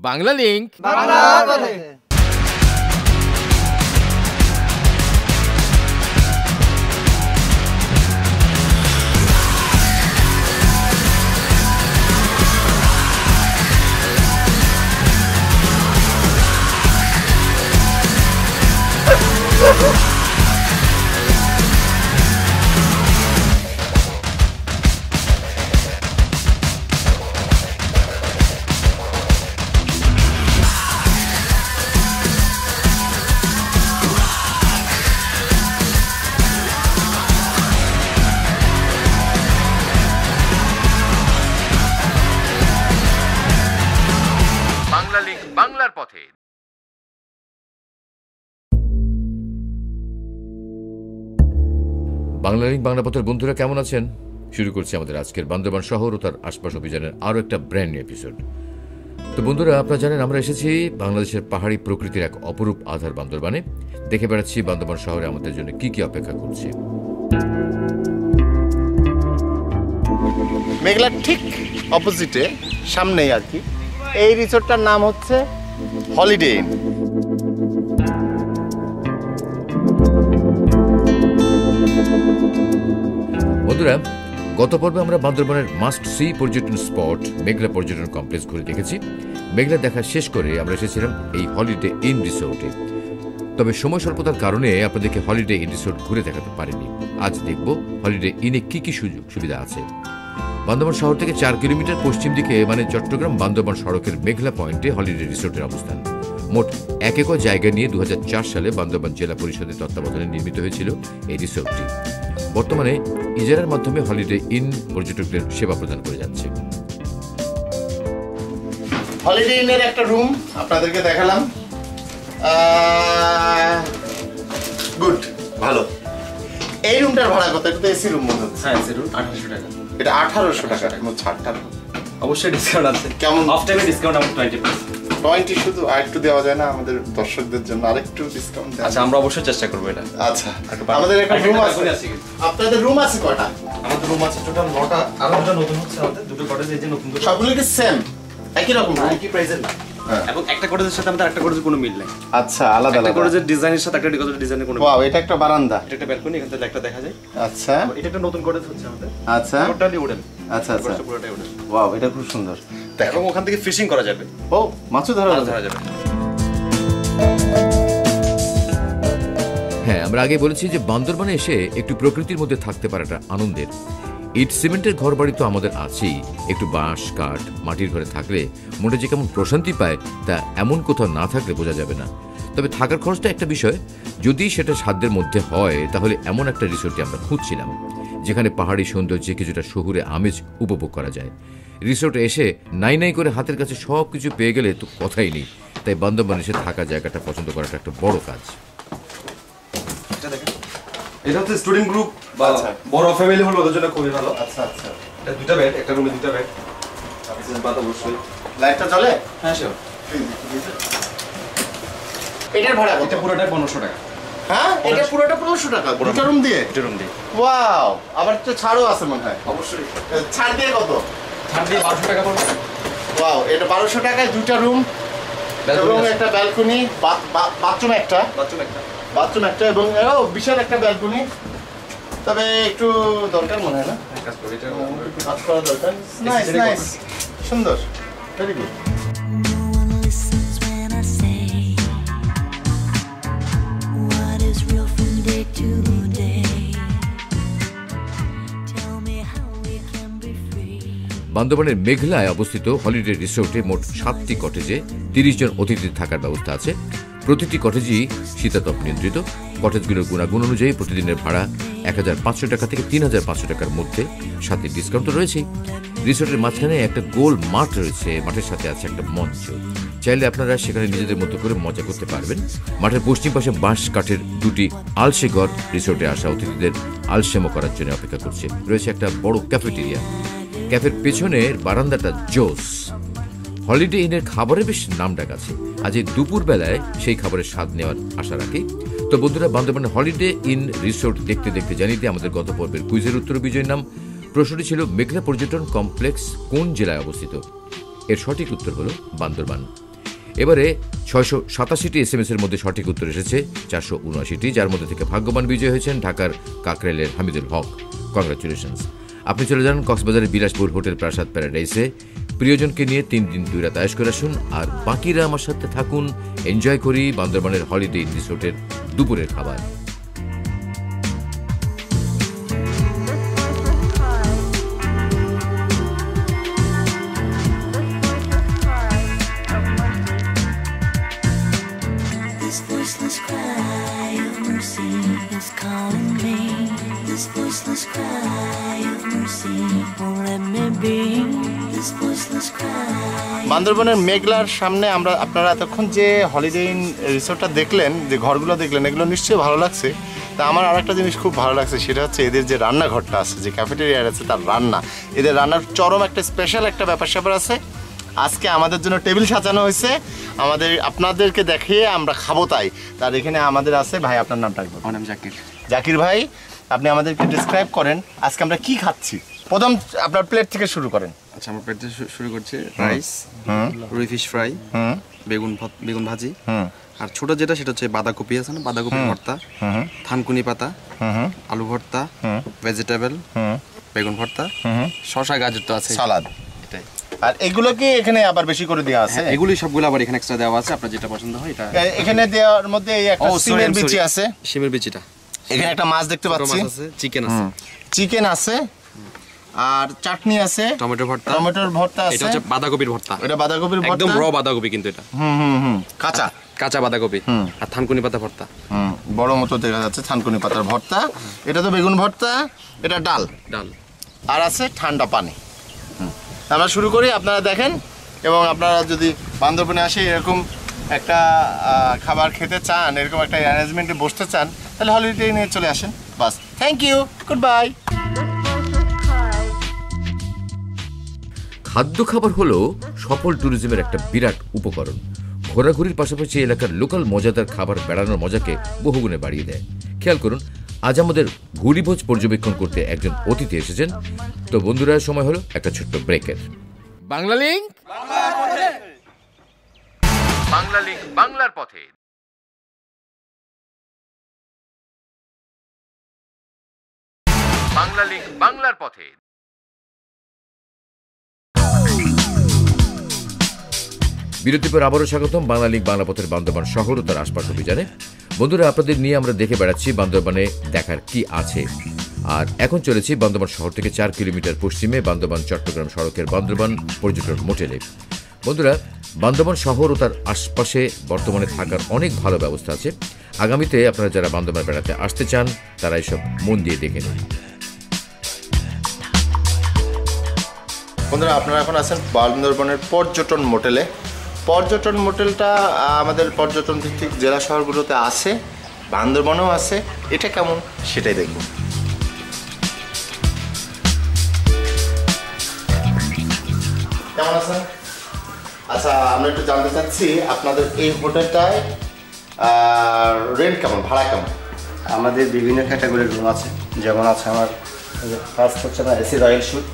Bangla link Bangla পথে। Bangla link বাংলার পথে। বাংলা লিংক বাংলা পথের বন্ধুরা কেমন আছেন? শুরু করছি আমাদের আজকের বান্দরবান শহর ও তার আশপাশ অভিযানের আরও একটা ব্র্যান্ড নিউ এপিসোড। তো বন্ধুরা, আপনারা জানেন আমরা এসেছি বাংলাদেশের পাহাড়ি প্রকৃতির এক অপরূপ আধার বান্দরবানে। দেখে বেড়াচ্ছি বান্দরবান শহরে আমাদের জন্য কি কি অপেক্ষা করছে। মেঘলার ঠিক অপোজিটে সামনেই আর কি এই রিসোর্টটার নাম হচ্ছে হলিডে ইন। বন্ধুরা, গত পর্বে আমরা বান্দরবানের মাস্ট সি পর্যটন স্পট মেঘলা পর্যটন কমপ্লেক্স ঘুরে দেখেছি। মেঘলা দেখা শেষ করে আমরা এসেছিলাম এই হলিডে ইন রিসোর্টে। তবে সময় স্বল্পতার কারণে আপনাদেরকে হলিডে ইন রিসোর্ট ঘুরে দেখাতে পারিনি। আজ দেখব হলিডে ইনে কি কি সুযোগ সুবিধা আছে। বান্দরবান শহর থেকে 4 কিলোমিটার পশ্চিম দিকে মানে চট্টগ্রাম বান্দরবান সড়কের মেঘলা পয়েন্টে হলিডে রিসোর্টের অবস্থান। মোট 1 একর জায়গা নিয়ে 2004 সালে বান্দরবান জেলা পরিষদের তত্ত্বাবধানে নির্মিত হয়েছিল এই রিসোর্টটি। বর্তমানে ইজারার মাধ্যমে হলিডে ইন পর্যটকদের সেবা প্রদান করে যাচ্ছে। হলিডে ইনের একটা রুম আপনাদেরকে দেখালাম। গুড, ভালো। এই রুমটার ভাড়া কত? এটা তো এসি রুম মনে হচ্ছে। হ্যাঁ, রুম 1800 টাকা। এটা 1800 টাকা। কোনো ছাড়টা অবশ্যই ডিসকাউন্ট আছে। কেমন? অফ টাইমে ডিসকাউন্ট আমরা 20%। 20 শুধু আরেকটু দেওয়া যায় না আমাদের দর্শকদের জন্য? আরেকটু ডিসকাউন্ট দেন। আচ্ছা, আমরা অবশ্যই চেষ্টা করব এটা। আচ্ছা, আমাদের একটা রুম আছে। আপনাদের রুম আছে কয়টা? আমাদের রুম আছে টোটাল 9টা। আর দুটো নতুন হচ্ছে আমাদের, দুটো কটেজ এই যে নতুন দুটো। সবগুলো কি সেম একই রকম? একই প্রাইসের না। হ্যাঁ। এবং একটা কটেজের সাথে আমাদের একটা কটেজের কোনো মিল নাই। আচ্ছা, আলাদা একটা আলাদা। কটেজের ডিজাইনের সাথে একটা কটেজের ডিজাইনের কোনো। ওয়াও, এটা একটা বারান্দা। এটা একটা ব্যালকনি, এখান থেকে একটা দেখা যায়। আচ্ছা, এটা একটা নতুন কটেজ হচ্ছে আমাদের। আচ্ছা, টোটালি উডেন। আচ্ছা আচ্ছা, পুরোটাই উডেন। ওয়াও, এটা খুব সুন্দর। এবং ওখান থেকে ফিশিং করা যাবে। ও, মাছও ধরা যাবে। হ্যাঁ, আমরা আগে বলেছি যে বান্দরবানে এসে একটু প্রকৃতির মধ্যে থাকতে পারাটা আনন্দের। ইট সিমেন্টের ঘর বাড়ি তো আমাদের আছেই, একটু বাঁশ কাঠ মাটির ঘরে থাকলে মনে যে কেমন প্রশান্তি পায় তা এমন কোথাও না থাকলে বোঝা যাবে না। তবে থাকার খরচটা একটা বিষয়। যদি সেটা সাধ্যের মধ্যে হয় তাহলে এমন একটা রিসোর্টে আমরা খুঁজছিলাম যেখানে পাহাড়ি সৌন্দর্যে কিছুটা শহুরে আমেজ উপভোগ করা যায়। রিসোর্টে এসে নাই নাই করে হাতের কাছে সব কিছু পেয়ে গেলে তো কথাই নেই। তাই বান্দরবান এসে থাকা জায়গাটা পছন্দ করাটা একটা বড় কাজ। এটা হচ্ছে স্টুডেন্ট গ্রুপ বা বড় ফ্যামিলি হলো ওদের জন্য খুবই ভালো। আচ্ছা আচ্ছা, এটা দুটো বেড, একটা রুমে দুটো বেড। আচ্ছা, বাদ অবশ্যই। লাইটটা চলে? হ্যাঁ, শিওর। এটার ভাড়া কত? এটা পুরোটাই 1500 টাকা। হ্যাঁ, এটা পুরোটা 1500 টাকা দুটো রুম দিয়ে? দুটো রুম দিয়ে। ওয়াও, আবার তো ছাড়ও আছে মনে হয়। অবশ্যই। ছাড় দিয়ে কত? ছাড় দিয়ে 1200 টাকা পড়বে। ওয়াও, এটা 1200 টাকায় দুটো রুম এবং একটা ব্যালকনি, বাথরুম একটা, বাথরুম একটা এবং বিশাল একটা ব্যালকনি। তবে একটু দরকার মনে হয় না? কাজ করে এটা কাজ করা দরকার। নাইস নাইস, সুন্দর, very good. No one listens when I say what is real from day to day. Tell me how we can be free. বান্দরবানের মেঘলায় অবস্থিত হলিডে রিসোর্টে মোট 7টি কটেজে 30 জন অতিথি থাকার ব্যবস্থা আছে। প্রতিটি কটেজই শীতাতপ নিয়ন্ত্রিত। কটেজগুলোর গুণাগুণ অনুযায়ী প্রতিদিনের ভাড়া 1500 টাকা থেকে 3500 টাকার মধ্যে, সাথে ডিসকাউন্ট তো রয়েছেই। রিসোর্টের মাঝখানে একটা গোল মাঠ রয়েছে, মাঠের সাথে আছে একটা মঞ্চ। চাইলে আপনারা সেখানে নিজেদের মতো করে মজা করতে পারবেন। মাঠের পশ্চিম পাশে বাঁশ কাঠের 2টি আলসে ঘর রিসোর্টে আসা অতিথিদের আলসেমো করার জন্য অপেক্ষা করছে। রয়েছে একটা বড় ক্যাফেটেরিয়া। ক্যাফের পেছনের বারান্দাটা জোস। হলিডে ইনের খাবারের বেশ নামডাক আছে। আজ এই দুপুর বেলায় সেই খাবারের স্বাদ নেওয়ার আশা রাখি। তো বন্ধুরা, বান্দরবানের হলিডে ইন রিসোর্ট দেখতে দেখতে জানিয়ে দিই আমাদের গত পর্বের কুইজের উত্তর বিজয়ের নাম। প্রশ্নটি ছিল মেঘলা পর্যটন কমপ্লেক্স কোন জেলায় অবস্থিত? এর সঠিক উত্তর হলো বান্দরবান। এবারে 687টি SMS এর মধ্যে সঠিক উত্তর এসেছে 479টি, যার মধ্যে থেকে ভাগ্যবান বিজয়ী হয়েছেন ঢাকার কাকরাইলের হামিদুল হক। কংগ্রাচুলেশনস। আপনি চলে যান কক্সবাজারের বিলাসপুর হোটেল প্রাসাদ প্যারাডাইসে, প্রিয়জনকে নিয়ে 3 দিন 2 রাত আয়েশ করে আসুন, আর বাকিরা আমার সাথে থাকুন, এনজয় করি বান্দরবানের হলিডে ইন রিসোর্টের দুপুরের খাবার। This voiceless cry of mercy is calling me. This voiceless cry of mercy won't let me be. This voiceless cry. বান্দরবনের মেঘলার সামনে আমরা আপনারা এতক্ষণ যে হলিডে ইন রিসোর্টটা দেখলেন, যে ঘরগুলো দেখলেন, এগুলো নিশ্চয়ই ভালো লাগছে। তা আমার আরেকটা জিনিস খুব ভালো লাগছে, সেটা হচ্ছে এদের যে রান্নাঘরটা আছে, যে ক্যাফেটেরিয়া আছে, তার রান্না, এদের রান্নার চরম একটা স্পেশাল একটা ব্যাপার স্যাপার আছে। আজকে আমাদের জন্য টেবিল সাজানো হয়েছে, আপনাদেরকে দেখিয়ে আমরা খাবো, তাই তার এখানে আমাদের আছে। ভাই, আপনার নামটা একবার। আমার নাম জাকির। জাকির ভাই, আপনি আমাদেরকে ডিসক্রাইব করেন আজকে আমরা কি খাচ্ছি। প্রথম আপনার প্লেট থেকে শুরু করেন। আচ্ছা, আমার প্লেট শুরু করছে রাইস, রুই ফিশ ফ্রাই, বেগুন ভাজি, আর ছোট যেটা সেটা হচ্ছে বাঁধাকপি আছে না, বাঁধাকপি ভর্তা, থানকুনি পাতা, আলু ভর্তা, ভেজিটেবল, বেগুন ভর্তা, শসা গাজর তো আছে, সালাদ। এটাই। আর এগুলো কি এখানে আবার বেশি করে দেওয়া আছে? এগুলি সবগুলো আবার এখানে এক্সট্রা দেওয়া আছে, আপনার যেটা পছন্দ হয় এটা। এখানে দেওয়ার মধ্যে এই একটা সিমের বিচি আছে, শিমের বিচিটা। এখানে একটা মাছ দেখতে পাচ্ছি, চিকেন আছে, চিকেন আছে, আর চাটনি আছে, টমেটোর ভর্তা আছে। এটা হচ্ছে বাঁধাকপির ভর্তা। এটা বাঁধাকপির ভর্তা, একদম র বাঁধাকপি, কিন্তু এটা কাঁচা বাঁধাকপি, আর থানকুনি পাতা ভর্তা। বড় মতো দেখা যাচ্ছে থানকুনি পাতার ভর্তা। এটা তো বেগুন ভর্তা, এটা ডাল, আর আছে ঠান্ডা পানি। আমরা শুরু করি, আপনারা দেখেন। এবং আপনারা যদি বান্দরবনে আসে এরকম একটা খাবার খেতে চান, এরকম একটা অ্যারেঞ্জমেন্টে বসতে চান, তাহলে হলিডে নিয়ে চলে আসেন। বাস, থ্যাংক ইউ, গুড বাই। খাদ্য খাবার হলো সফল ট্যুরিজমের একটা বিরাট উপকরণ। ঘোরাঘুরির পাশাপাশি এলাকার লোকাল মজাদার খাবার বেড়ানোর মজাকে বহুগুণে বাড়িয়ে দেয়। খেয়াল করুন, আজ আমাদের ঘুরিভোজ পর্যবেক্ষণ করতে একজন অতিথি এসেছেন। তো বন্ধুরা, সময় হলো একটা ছোট্ট ব্রেকের। বাংলা লিংক বাংলার পথে। বাংলা লিংক বাংলার পথে। বিরতির পর আবারও স্বাগতম বাংলা লিংক বাংলা পথের বান্দরবান শহর ও তার আশপাশ অভিযানে। বন্ধুরা, আপনাদের নিয়ে আমরা দেখে বেড়াচ্ছি বান্দরবানে দেখার কি আছে। আর এখন চলেছি বান্দরবান শহর থেকে 4 কিলোমিটার পশ্চিমে বান্দরবান চট্টগ্রাম সড়কের বান্দরবান পর্যটন মোটেলে। বন্ধুরা, বান্দরবান শহর ও তার আশপাশে বর্তমানে থাকার অনেক ভালো ব্যবস্থা আছে। আগামীতে আপনারা যারা বান্দরবান বেড়াতে আসতে চান, তারা এসব মন দিয়ে দেখে নিন। বন্ধুরা, আপনারা এখন আছেন বান্দরবানের পর্যটন মোটেলে। পর্যটন মোটেলটা আমাদের পর্যটন ভিত্তিক জেলা শহরগুলোতে আছে, বান্দরবানেও আছে। এটা কেমন সেটাই দেখব। কেমন আছেন? আচ্ছা, আমরা একটু জানতে চাচ্ছি আপনাদের এই হোটেলটায় রেন্ট কেমন, ভাড়া কেমন? আমাদের বিভিন্ন ক্যাটাগরির রুম আছে, যেমন আছে আমার ফার্স্ট হচ্ছে না এসি রয়্যাল স্যুট,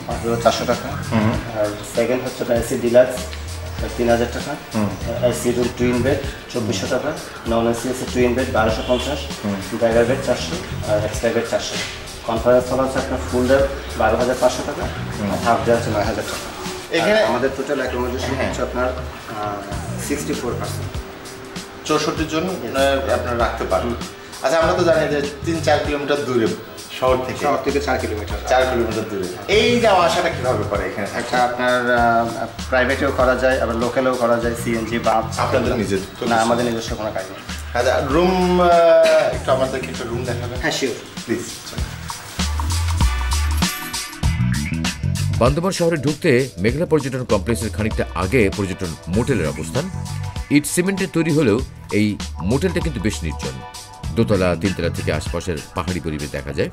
মাত্র 400 টাকা। আর সেকেন্ড হচ্ছে না এসি ডিলাক্স, 3000 টাকা। এসি রুম টুইন বেড 2400 টাকা। নন এসি আছে টুইন বেড 1250, ড্রাইভার বেড 400, আর এক্সট্রা বেড 400। কনফারেন্স হল আছে আপনার ফুল ডে 12,500 টাকা, আর হাফ ডে আছে 9,000 টাকা। এখানে আমাদের টোটাল অ্যাকোমোডেশন হচ্ছে আপনার 64%। 64 জন আপনারা রাখতে পারেন। আচ্ছা, আমরা তো জানি যে 3-4 কিলোমিটার দূরে শহর থেকে 4 কিলোমিটার, 4 কিলোমিটার দূরে। এই যাওয়া আসাটা কিভাবে করে এখানে? একটা আপনার প্রাইভেটেও করা যায়, আবার লোকালেও করা যায়, সিএনজি বাস। আপনাদের নিজের? না, আমাদের নিজস্ব কোনো কাজ নেই। আচ্ছা, রুম একটু আমাদেরকে একটা রুম দেখাবেন? হ্যাঁ, শিওর, প্লিজ। বান্দরবান শহরে ঢুকতে মেঘলা পর্যটন কমপ্লেক্সের খানিকটা আগে পর্যটন মোটেলের অবস্থান। ইট সিমেন্টের তৈরি হলেও এই মোটেলটা কিন্তু বেশ নির্জন। দোতলা 3তলা থেকে আশপাশের পাহাড়ি পরিবেশ দেখা যায়।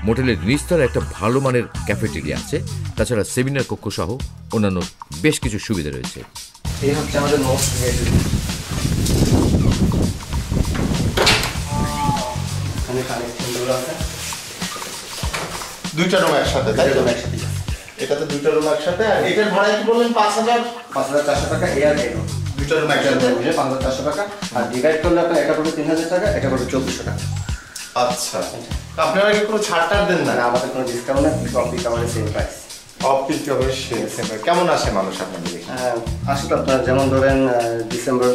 মোটেলের নিচতলা একটা ভালো মানের ক্যাফেটেরিয়া আছে, তাছাড়া সেমিনার কক্ষ সহ অন্যান্য বেশ কিছু সুবিধা রয়েছে। এই হচ্ছে আমাদের মোস্ট দুইটা রুম একসাথে, তাই তো? এটাতে দুইটা রুম একসাথে। আর এটার ভাড়া কি বললেন? 5,400 টাকা। এয়ার দুটো রুম একসাথে 5,400 টাকা। আর ডিভাইড করলে আপনার এটা পড়বে 3,000 টাকা, এটা পড়বে 2,400 টাকা। আচ্ছা, আপনারা কি কোনো ছাড় দেন না? না, আমাদের কোনো ডিসকাউন্ট নেই, কম আমাদের same price. Off peak hour same. কেমন আসে মানুষ আপনাদের এখানে? আসলে আপনার যেমন ধরেন December,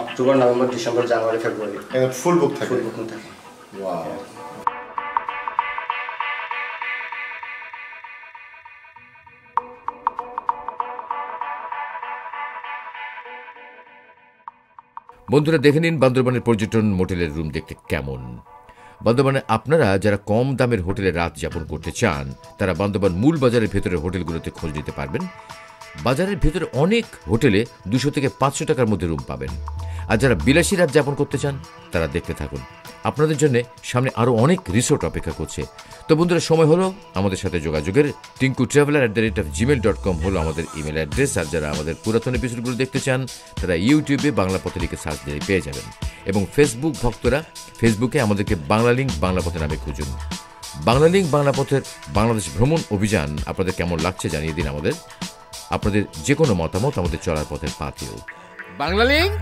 October, November, December, January, February full book থাকে। ফুল বুকিং থাকে। ওয়াও। বন্ধুরা দেখে নিন বান্দরবানের পর্যটন মোটেলের রুম দেখতে কেমন। বান্দরবানে আপনারা যারা কম দামের হোটেলে রাত যাপন করতে চান তারা বান্দরবান মূল বাজারের ভেতরে হোটেলগুলোতে খোঁজ নিতে পারবেন। বাজারের ভেতরে অনেক হোটেলে 200 থেকে 500 টাকার মধ্যে রুম পাবেন। আর যারা বিলাসী রাত যাপন করতে চান তারা দেখতে থাকুন, আপনাদের জন্য সামনে আরও অনেক রিসোর্ট অপেক্ষা করছে। তো বন্ধুরা সময় হলো আমাদের সাথে যোগাযোগের। tinku.traveler@gmail.com হলো আমাদের ইমেল অ্যাড্রেস। আর যারা আমাদের পুরাতন এপিসোডগুলো দেখতে চান তারা ইউটিউবে বাংলা পথে লিখে সার্চ দিয়ে পেয়ে যাবেন। এবং ফেসবুক ভক্তরা ফেসবুকে আমাদেরকে বাংলা লিঙ্ক বাংলা পথে নামে খুঁজুন। বাংলা লিঙ্ক বাংলা পথের বাংলাদেশ ভ্রমণ অভিযান আপনাদের কেমন লাগছে জানিয়ে দিন আমাদের। আপনাদের যে কোনো মতামত আমাদের চলার পথের পাথেও। বাংলা লিঙ্ক।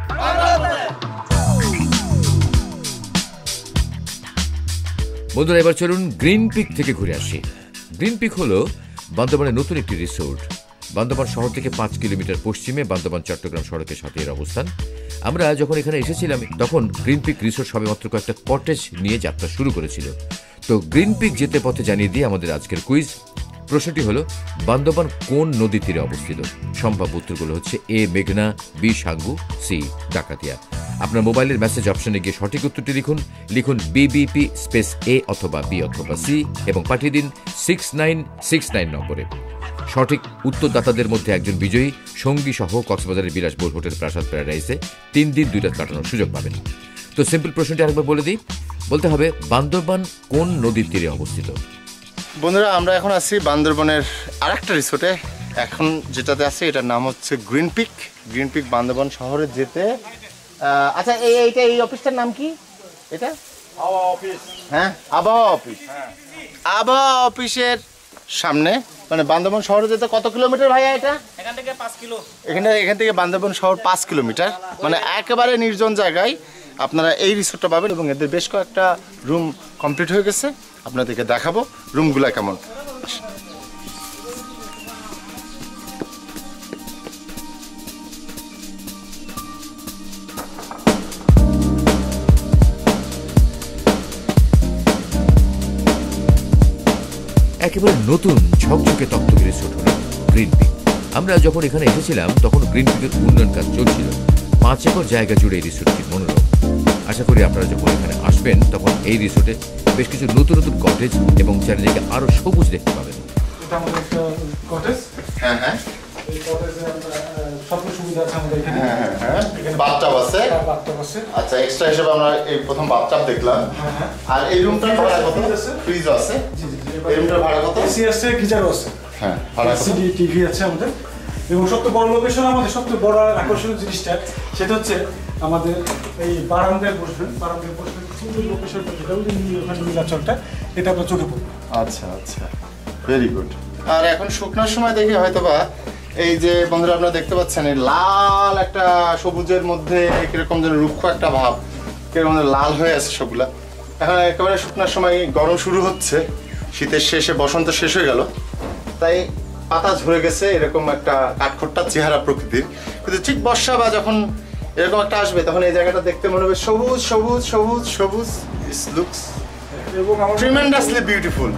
বন্ধুরা এবার চলুন গ্রিন পিক থেকে ঘুরে আসি। গ্রিন পিক হলো বান্দরবানের নতুন একটি রিসোর্ট। বান্দরবান শহর থেকে 5 কিলোমিটার পশ্চিমে বান্দরবান চট্টগ্রাম সড়কের সাথে এর অবস্থান। আমরা যখন এখানে এসেছিলাম তখন গ্রিন পিক রিসোর্ট সবেমাত্র কয়েকটা কটেজ নিয়ে যাত্রা শুরু করেছিল। তো গ্রিন পিক যেতে পথে জানিয়ে দিয়ে আমাদের আজকের কুইজ। প্রশ্নটি হলো বান্দরবান কোন নদীর তীরে অবস্থিত? সম্ভাব্য উত্তরগুলো হচ্ছে এ মেঘনা, বি সাঙ্গু, সি ডাকাতিয়া। আপনার মোবাইলের মেসেজ অপশনে গিয়ে সঠিক উত্তরটি লিখুন বিবিপি স্পেস এ অথবা বি অথবা সি এবং পাঠিয়ে দিন 6969 নম্বরে। সঠিক উত্তরদাতাদের মধ্যে একজন বিজয়ী সঙ্গী সহ কক্সবাজারের বিলাসবহুল হোটেল প্রাসাদ প্যারাডাইসে 3 দিন 2 রাত কাটানোর সুযোগ পাবেন। তো সিম্পল প্রশ্নটি আরেকবার বলে দিই, বলতে হবে বান্দরবান কোন নদীর তীরে অবস্থিত? বন্ধুরা আমরা এখন আছি বান্দরবনের আরেকটা রিসোর্টে। এখন যেটাতে আছি এটার নাম হচ্ছে green peak. Green peak Bandarban শহরে যেতে আচ্ছা এই অফিসটার নাম কি? এটা হ্যাঁ আবহাওয়া অফিস। আবহাওয়া অফিসের সামনে, মানে বান্দরবন শহরে যেতে কত কিলোমিটার ভাইয়া? এটা এখান থেকে 5 কিলো। এখান থেকে বান্দরবন শহর 5 কিলোমিটার, মানে একেবারে নির্জন জায়গায় আপনারা এই রিসোর্টটা পাবেন। এবং এদের বেশ কয়েকটা রুম কমপ্লিট হয়ে গেছে, আপনাদেরকে দেখাবো রুমগুলা কেমন। একেবারে নতুন ঝকঝকে তক্তকে রিসোর্ট হলো গ্রিন পিক। আমরা যখন এখানে এসেছিলাম তখন গ্রিন পিকের উন্নয়ন কাজ চলছিল। 5 একর জায়গা জুড়ে এই রিসোর্টটি মনোরম। আশা করি আপনারা যখন এখানে আসবেন তখন এই রিসোর্টে বেশ কিছু নতুন নতুন কটেজ এবং চারিদিকে আরো সবুজ দেখতে পাবেন। এটা আমাদের একটা কটেজ। হ্যাঁ হ্যাঁ, এই কটেজে সব সুবিধা আছে আমাদের এখানে। হ্যাঁ হ্যাঁ, বাথটাব আছে। বাথটাব আছে। আচ্ছা, এক্সট্রা হিসেবে আমরা এই প্রথম বাথটাব দেখলাম। আর এই রুমটার ভাড়া কত? ফ্রিজ আছে। জি জি, এই রুমটার ভাড়া কত? এসি আছে, গিজারও আছে। হ্যাঁ, ভাড়া কত? সিডি টিভি আছে আমাদের। এবং সবচেয়ে বড় লোকেশন, আমাদের সবচেয়ে বড় আকর্ষণীয় জিনিসটা সেটা হচ্ছে আমাদের এই বারান্দায় বসবেন। সুন্দর লোকেশন, যেটা ওই যে ওখানে নীলাচলটা, এটা আপনার চোখে পড়বে। আচ্ছা আচ্ছা, ভেরি গুড। আর এখন শুকনোর সময় দেখি হয়তোবা এই যে বন্ধুরা আপনারা দেখতে পাচ্ছেন এই লাল একটা সবুজের মধ্যে কিরকম যেন রুক্ষ একটা ভাব, কিরকম লাল হয়ে আছে সবগুলা। এখন একেবারে শুকনোর সময় গরম শুরু হচ্ছে, শীতের শেষে বসন্ত শেষ হয়ে গেল, তাই পাতা ঝরে গেছে, এরকম একটা কাঠখোট্টা চেহারা প্রকৃতির। কিন্তু ঠিক বর্ষা বা যখন এরকম একটা আসবে তখন এই জায়গাটা দেখতে মনে হবে সবুজ সবুজ সবুজ সবুজ। ইটস লুকস এবং ট্রিমেন্ডাসলি বিউটিফুল।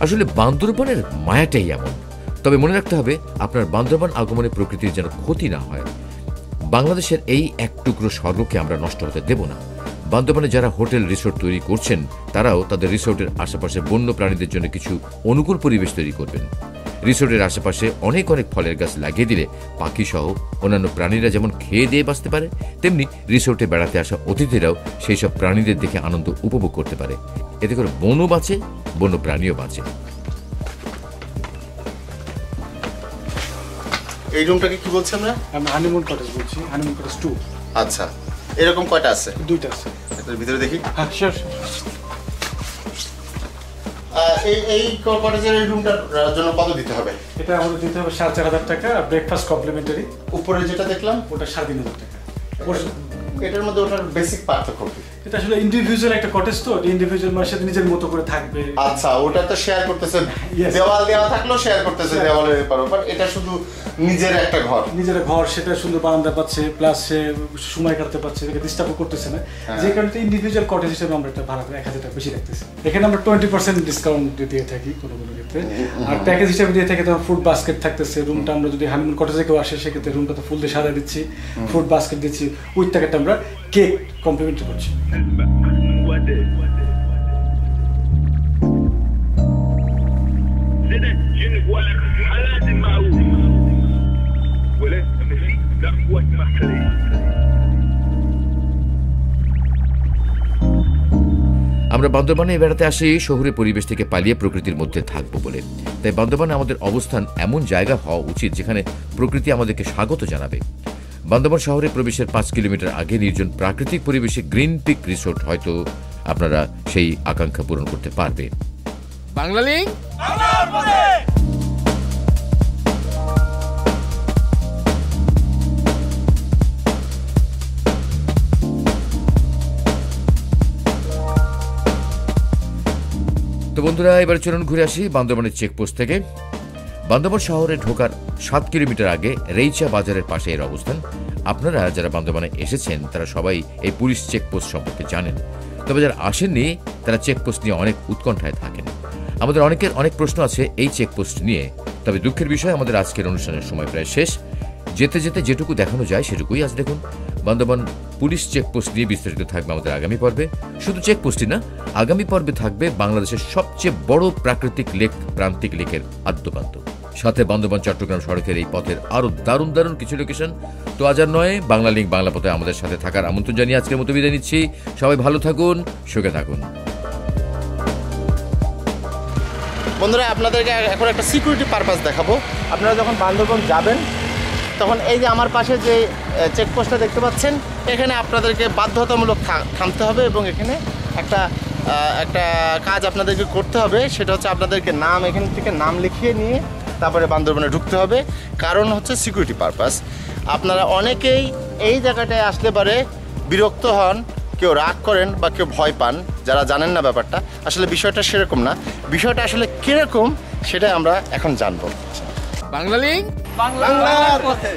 আসলে বান্দরবানের মায়াটাই এমন। তবে মনে রাখতে হবে আপনার বান্দরবান আগমনে প্রকৃতির যেন ক্ষতি না হয়। বাংলাদেশের এই এক টুকরো স্বর্গকে আমরা নষ্ট হতে দেব না। বান্দরবানে যারা হোটেল রিসোর্ট তৈরি করছেন তারাও তাদের রিসোর্টের আশেপাশে বন্য প্রাণীদের জন্য কিছু অনুকূল পরিবেশ তৈরি করবেন। রিসোর্টের আশেপাশে অনেক ফলের গাছ লাগিয়ে দিলে পাখি সহ অন্যান্য প্রাণীরা যেমন খেয়ে দিয়ে বাঁচতে পারে, তেমনি রিসোর্টে বেড়াতে আসা অতিথিরাও সেই সব প্রাণীদের দেখে আনন্দ উপভোগ করতে পারে। এতে করে বনও বাঁচে, বন্য প্রাণীও বাঁচে। এই রুমটাকে কি বলছি আমরা? আমি হানিমুন কটেজ বলছি, হানিমুন কটেজ 2। আচ্ছা, এরকম কয়টা আছে? 2টা আছে। এটার ভিতরে দেখি। হ্যাঁ, শিওর। এই কটেজের এই রুমটার জন্য কত দিতে হবে? এটা আমাদের দিতে হবে 4,500 টাকা, আর ব্রেকফাস্ট কমপ্লিমেন্টারি। উপরে যেটা দেখলাম ওটা 3,500 টাকা। এটার মধ্যে ওটার বেসিক পার্থক্য কি? এটা আসলে ইন্ডিভিজুয়াল একটা কটেজ, তো ইন্ডিভিজুয়াল মানুষের সাথে নিজের মতো করে থাকবে। আচ্ছা, ওটা তো শেয়ার করতেছে, Yes. দেওয়াল দেওয়া থাকলেও শেয়ার করতেছে দেওয়ালের ব্যাপার, এটা শুধু নিজের একটা ঘর। নিজের ঘর, সেটা সুন্দর বারান্দা পাচ্ছে, প্লাস সে সময় কাটাতে পারছে, এটাকে ডিস্টার্ব করতেছে না। যে কারণে ইন্ডিভিজুয়াল কটেজ হিসেবে আমরা এটা ভাড়া করে 1,000 টাকা বেশি রাখতেছি। এখানে আমরা 20% ডিসকাউন্ট দিয়ে থাকি কোনো কোনো ক্ষেত্রে। আর প্যাকেজ হিসেবে দিয়ে থাকি তখন ফুড বাস্কেট থাকতেছে। রুমটা আমরা যদি হানিমুন কটেজে কেউ আসে সেক্ষেত্রে রুমটা তো ফুল দিয়ে সাজা দিচ্ছি, ফুড বাস্কেট দিচ্ছি, উইথ প্যাকেটটা আমরা কেক কমপ্লিমেন্ট করছি। আমরা বান্দরবানে বেড়াতে আসি শহুরে পরিবেশ থেকে পালিয়ে প্রকৃতির মধ্যে থাকবো বলে। তাই বান্দরবানে আমাদের অবস্থান এমন জায়গা হওয়া উচিত যেখানে প্রকৃতি আমাদেরকে স্বাগত জানাবে। বান্দরবান শহরে প্রবেশের 5 কিলোমিটার আগে নির্জন প্রাকৃতিক পরিবেশে গ্রিন পিক রিসোর্ট হয়তো আপনারা সেই আকাঙ্ক্ষা পূরণ করতে পারবে। বাংলালিংক তো বন্ধুরা, এবার চলুন ঘুরে আসি বান্দরবানের চেকপোস্ট থেকে। বান্দরবান শহরে ঢোকার 7 কিলোমিটার আগে রেইচা বাজারের পাশে এর অবস্থান। আপনারা যারা বান্দরবানে এসেছেন তারা সবাই এই পুলিশ চেকপোস্ট সম্পর্কে জানেন, তবে যারা আসেননি তারা চেকপোস্ট নিয়ে অনেক উৎকণ্ঠায় থাকেন। আমাদের অনেকের অনেক প্রশ্ন আছে এই চেকপোস্ট নিয়ে। তবে দুঃখের বিষয়, আমাদের আজকের অনুষ্ঠানের সময় প্রায় শেষ। যেতে যেতে যেটুকু দেখানো যায় সেটুকুই আজ দেখুন। বান্দরবান পুলিশ চেকপোস্ট নিয়ে বিস্তারিত থাকবে আমাদের আগামী পর্বে। শুধু চেকপোস্টই না, আগামী পর্বে থাকবে বাংলাদেশের সবচেয়ে বড় প্রাকৃতিক লেক, প্রান্তিক লেকের আদ্যপান্ত, সাথে বান্দরবান চট্টগ্রাম সড়কের এই পথের আরো দারুণ দারুণ কিছু লোকেশন। তো আজ আর নয়, বাংলালিংক বাংলা পথে আমাদের সাথে থাকার আমন্ত্রণ জানিয়ে আজকের মতো বিদায় নিচ্ছি। সবাই ভালো থাকুন, সুখে থাকুন। বন্ধুরা, আপনাদেরকে এখন একটা সিকিউরিটি পারপাস দেখাবো। আপনারা যখন বান্দরবান যাবেন তখন এই যে আমার পাশে যে চেকপোস্টটা দেখতে পাচ্ছেন, এখানে আপনাদেরকে বাধ্যতামূলক থামতে হবে এবং এখানে একটা কাজ আপনাদেরকে করতে হবে। সেটা হচ্ছে আপনাদেরকে নাম, এখান থেকে নাম লিখিয়ে নিয়ে তারপরে বান্দরবানে ঢুকতে হবে। কারণ হচ্ছে সিকিউরিটি পারপাস। আপনারা অনেকেই এই জায়গাটায় আসলে পারে বিরক্ত হন, কেউ রাগ করেন বা কেউ ভয় পান, যারা জানেন না ব্যাপারটা। আসলে বিষয়টা সেরকম না, বিষয়টা আসলে কীরকম সেটা আমরা এখন জানবো। বাংলালিংক বাংলার পথে।